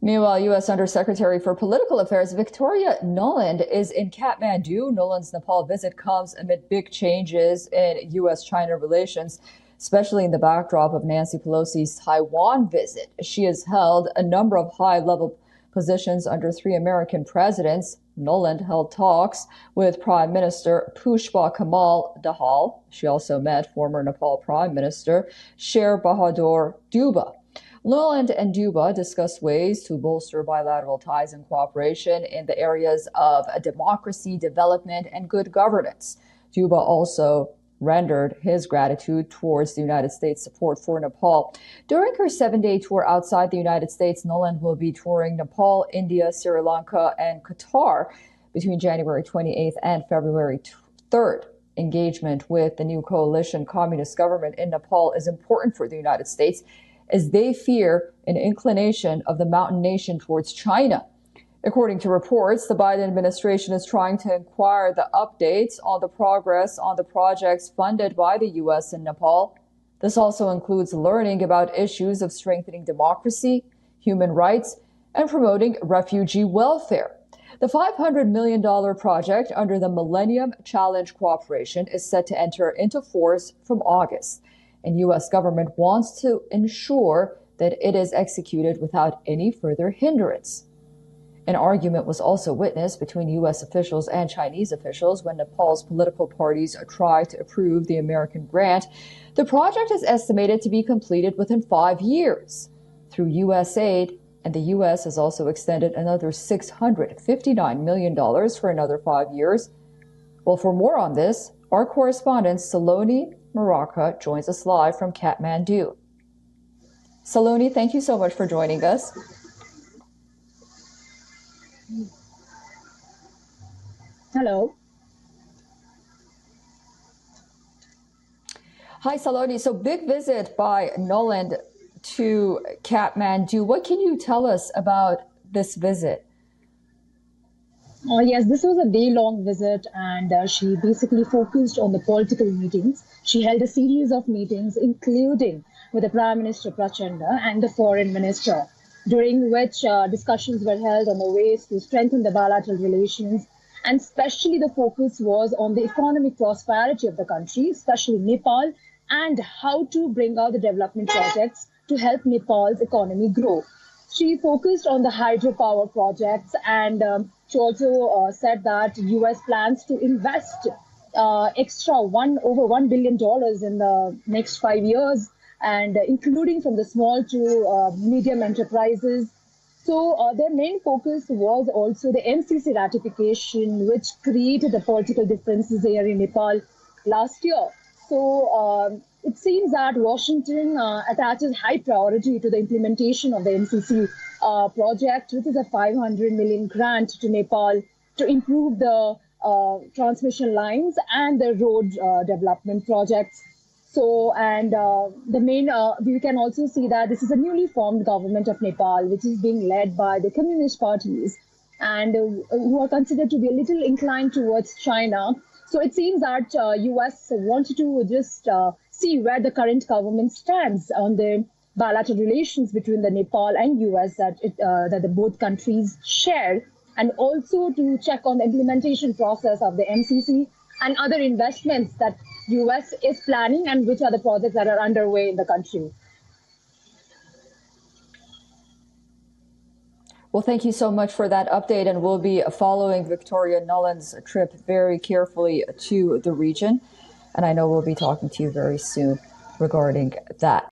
Meanwhile, U.S. Undersecretary for Political Affairs Victoria Nuland is in Kathmandu. Nuland's Nepal visit comes amid big changes in U.S.-China relations, especially in the backdrop of Nancy Pelosi's Taiwan visit. She has held a number of high-level positions under 3 American presidents. Nuland held talks with Prime Minister Pushpa Kamal Dahal. She also met former Nepal Prime Minister Sher Bahadur Dubba. Nuland and Dubba discussed ways to bolster bilateral ties and cooperation in the areas of democracy, development, and good governance. Dubba also rendered his gratitude towards the United States' support for Nepal. During her 7-day tour outside the United States, Nuland will be touring Nepal, India, Sri Lanka, and Qatar between January 28th and February 3rd. Engagement with the new coalition communist government in Nepal is important for the United States, as they fear an inclination of the mountain nation towards China. According to reports, the Biden administration is trying to inquire the updates on the progress on the projects funded by the U.S. in Nepal. This also includes learning about issues of strengthening democracy, human rights, and promoting refugee welfare. The $500 million project under the Millennium Challenge Cooperation is set to enter into force from August, and U.S. government wants to ensure that it is executed without any further hindrance. An argument was also witnessed between U.S. officials and Chinese officials when Nepal's political parties tried to approve the American grant. The project is estimated to be completed within 5 years through U.S. aid, and the U.S. has also extended another $659 million for another 5 years. Well, for more on this, our correspondent Saloni Maraka joins us live from Kathmandu. Saloni, thank you so much for joining us. Hello. Hi, Saloni. So big visit by Nuland to Kathmandu. What can you tell us about this visit? Yes, this was a day-long visit, and she basically focused on the political meetings. She held a series of meetings, including with the Prime Minister Prachanda and the Foreign Minister, during which discussions were held on the ways to strengthen the bilateral relations. And especially the focus was on the economic prosperity of the country, especially Nepal, and how to bring out the development projects to help Nepal's economy grow. She focused on the hydropower projects, and she also said that U.S. plans to invest extra over $1 billion in the next 5 years, and including from the small to medium enterprises. So their main focus was also the MCC ratification, which created the political differences here in Nepal last year. So it seems that Washington attaches high priority to the implementation of the MCC project, which is a $500 million grant to Nepal to improve the transmission lines and the road development projects. So, and the main, we can also see that this is a newly formed government of Nepal, which is being led by the communist parties, and who are considered to be a little inclined towards China. So it seems that U.S. wanted to just see where the current government stands on the bilateral relations between the Nepal and U.S. that the both countries share, and also to check on the implementation process of the MCC and other investments that U.S. is planning, and which are the projects that are underway in the country. Well, thank you so much for that update, and we'll be following Victoria Nuland's trip very carefully to the region. And I know we'll be talking to you very soon regarding that.